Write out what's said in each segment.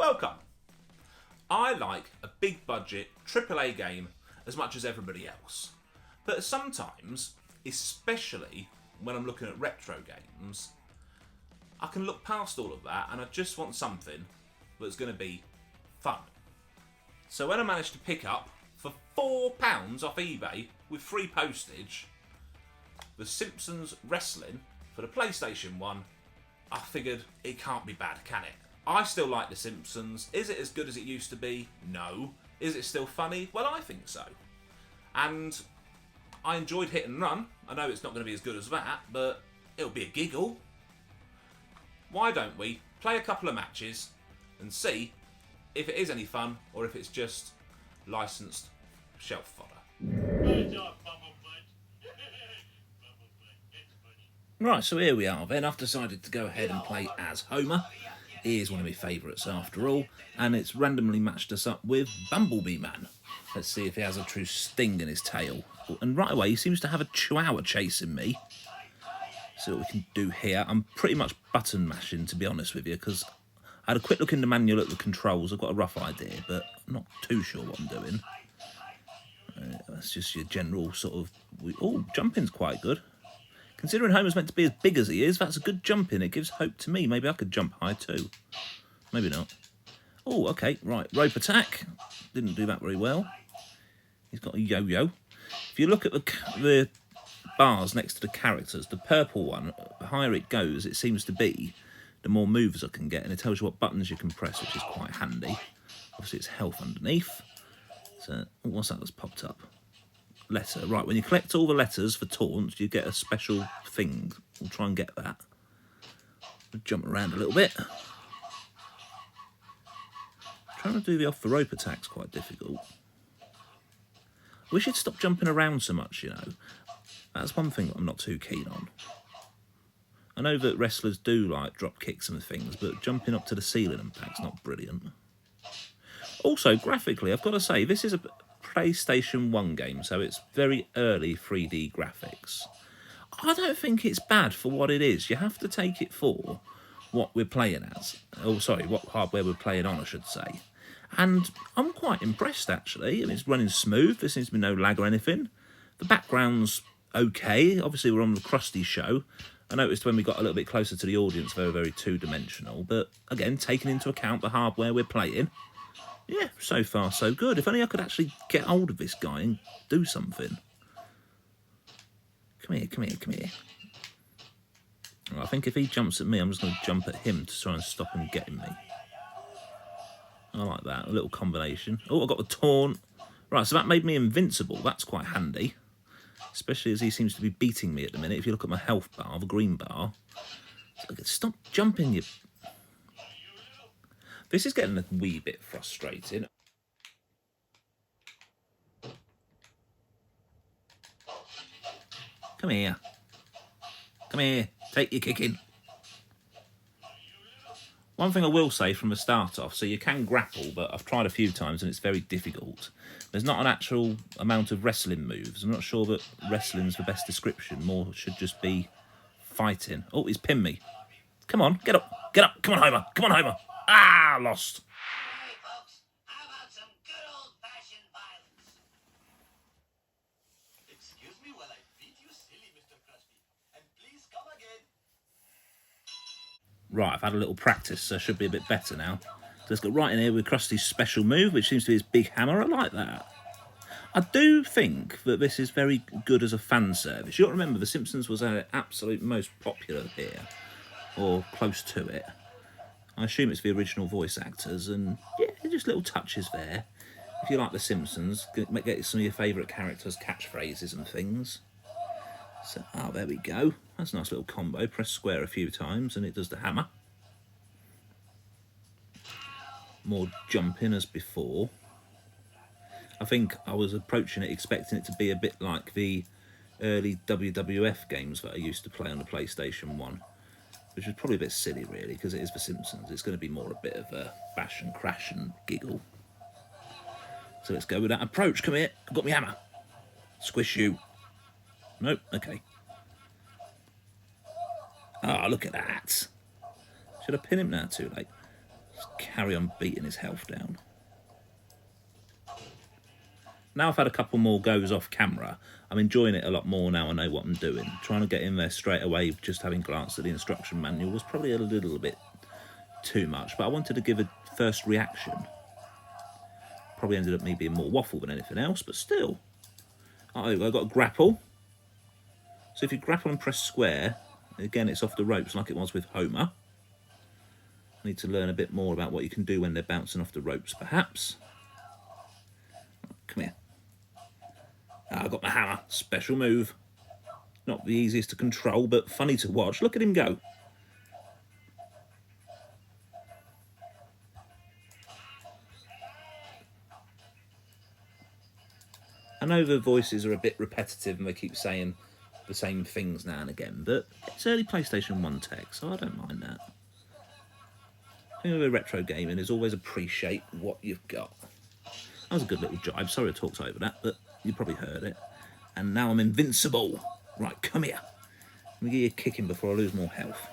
Welcome! I like a big budget AAA game as much as everybody else. But sometimes, especially when I'm looking at retro games, I can look past all of that and I just want something that's going to be fun. So when I managed to pick up, for £4 off eBay with free postage, the Simpsons Wrestling for the PlayStation 1, I figured it can't be bad, can it? I still like The Simpsons. Is it as good as it used to be? No. Is it still funny? Well, I think so. And I enjoyed Hit and Run. I know it's not going to be as good as that, but it'll be a giggle. Why don't we play a couple of matches and see if it is any fun or if it's just licensed shelf fodder. Good job, Bumblebutt. Right, so here we are then. I've decided to go ahead and play as Homer. He is one of my favourites after all, and it's randomly matched us up with Bumblebee Man. Let's see if he has a true sting in his tail. And right away, he seems to have a chihuahua chasing me. See what we can do here. I'm pretty much button mashing, to be honest with you, because I had a quick look in the manual at the controls. I've got a rough idea, but I'm not too sure what I'm doing. That's just your general sort of... Oh, jumping's quite good. Considering Homer's meant to be as big as he is, that's a good jumping. It gives hope to me. Maybe I could jump high too. Maybe not. Oh, okay, right. Rope attack. Didn't do that very well. He's got a yo-yo. If you look at the bars next to the characters, the purple one, the higher it goes, it seems to be, the more moves I can get, and it tells you what buttons you can press, which is quite handy. Obviously, it's health underneath. So, what's that that's popped up? Letter. Right, when you collect all the letters for taunts, you get a special thing. We'll try and get that. We'll jump around a little bit. Trying to do the off the rope attack's quite difficult. We should stop jumping around so much, you know. That's one thing that I'm not too keen on. I know that wrestlers do like drop kicks and things, but jumping up to the ceiling and back's not brilliant. Also, graphically, I've got to say, this is a PlayStation 1 game, so it's very early 3D graphics. I don't think it's bad for what it is. You have to take it for what we're playing as. Oh, sorry, what hardware we're playing on, I should say. And I'm quite impressed, actually. I mean, it's running smooth. There seems to be no lag or anything. The background's okay. Obviously, we're on the Krusty show. I noticed when we got a little bit closer to the audience, they were very two-dimensional. But, again, taking into account the hardware we're playing, yeah, so far so good. If only I could actually get hold of this guy and do something. Come here, come here, come here. Well, I think if he jumps at me, I'm just going to jump at him to try and stop him getting me. I like that, a little combination. Oh, I got the taunt. Right, so that made me invincible. That's quite handy. Especially as he seems to be beating me at the minute. If you look at my health bar, the green bar. Stop jumping, you... This is getting a wee bit frustrating. Come here. Come here. Take your kicking. One thing I will say from the start off, so you can grapple, but I've tried a few times and it's very difficult. There's not an actual amount of wrestling moves. I'm not sure that wrestling's the best description. More should just be fighting. Oh, he's pinned me. Come on, get up. Get up. Come on, Homer. Come on, Homer. Ah, lost. Hey, folks, how about some good old-fashioned violence? Excuse me while I beat you silly, Mr. Krusty. And please come again. Right, I've had a little practice, so I should be a bit better now. So let's go right in here with Krusty's special move, which seems to be his big hammer. I like that. I do think that this is very good as a fan service. You've got to remember, The Simpsons was our absolute most popular here, or close to it. I assume it's the original voice actors, and yeah, just little touches there. If you like The Simpsons, get some of your favourite characters' catchphrases and things. So, oh, there we go. That's a nice little combo. Press square a few times, and it does the hammer. More jumping as before. I think I was approaching it expecting it to be a bit like the early WWF games that I used to play on the PlayStation 1. Which is probably a bit silly, really, because it is The Simpsons. It's going to be more a bit of a bash and crash and giggle. So let's go with that approach. Come here. I've got my hammer. Squish you. Nope. Okay. Ah, look at that. Should I pin him now? Too late. Just carry on beating his health down. Now I've had a couple more goes off camera, I'm enjoying it a lot more now I know what I'm doing. Trying to get in there straight away, just having glanced at the instruction manual, was probably a little bit too much, but I wanted to give a first reaction. Probably ended up me being more waffle than anything else, but still. I've got a grapple. So if you grapple and press square, again it's off the ropes like it was with Homer. I need to learn a bit more about what you can do when they're bouncing off the ropes, perhaps. Come here. I've got my hammer. Special move. Not the easiest to control, but funny to watch. Look at him go. I know the voices are a bit repetitive and they keep saying the same things now and again, but it's early PlayStation 1 tech, so I don't mind that. The thing with retro gaming is always appreciate what you've got. That was a good little jibe. Sorry I talked over that, but you probably heard it. And now I'm invincible. Right, come here. Let me get you a kicking before I lose more health.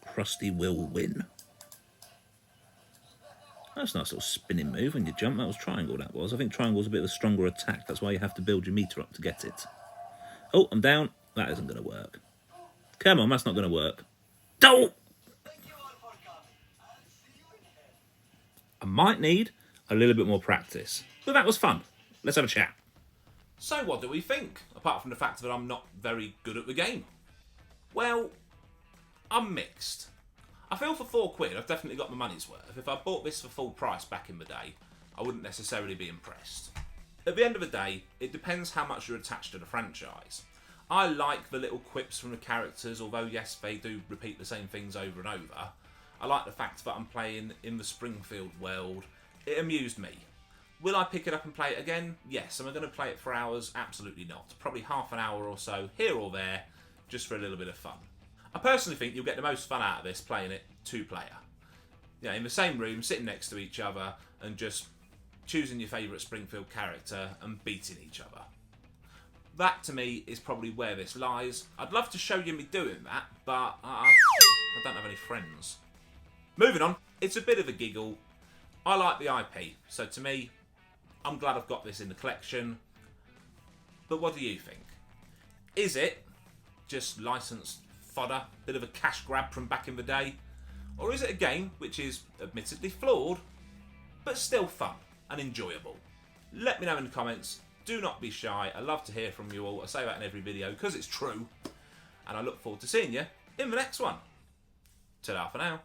Krusty will win. That's a nice little spinning move when you jump. That was triangle, that was. I think triangle's a bit of a stronger attack. That's why you have to build your meter up to get it. Oh, I'm down. That isn't going to work. Come on, that's not going to work. Oh! I might need a little bit more practice. But that was fun. Let's have a chat. So what do we think, apart from the fact that I'm not very good at the game? Well, I'm mixed. I feel for £4 I've definitely got my money's worth. If I bought this for full price back in the day, I wouldn't necessarily be impressed. At the end of the day, it depends how much you're attached to the franchise. I like the little quips from the characters, although yes, they do repeat the same things over and over. I like the fact that I'm playing in the Springfield world. It amused me. Will I pick it up and play it again? Yes. Am I going to play it for hours? Absolutely not. Probably half an hour or so, here or there, just for a little bit of fun. I personally think you'll get the most fun out of this playing it two-player. You know, in the same room, sitting next to each other, and just choosing your favourite Springfield character and beating each other. That, to me, is probably where this lies. I'd love to show you me doing that, but I don't have any friends. Moving on, it's a bit of a giggle. I like the IP, so to me, I'm glad I've got this in the collection. But what do you think? Is it just licensed fodder, bit of a cash grab from back in the day? Or is it a game which is admittedly flawed, but still fun and enjoyable? Let me know in the comments. Do not be shy. I love to hear from you all. I say that in every video because it's true. And I look forward to seeing you in the next one. Ta-da for now.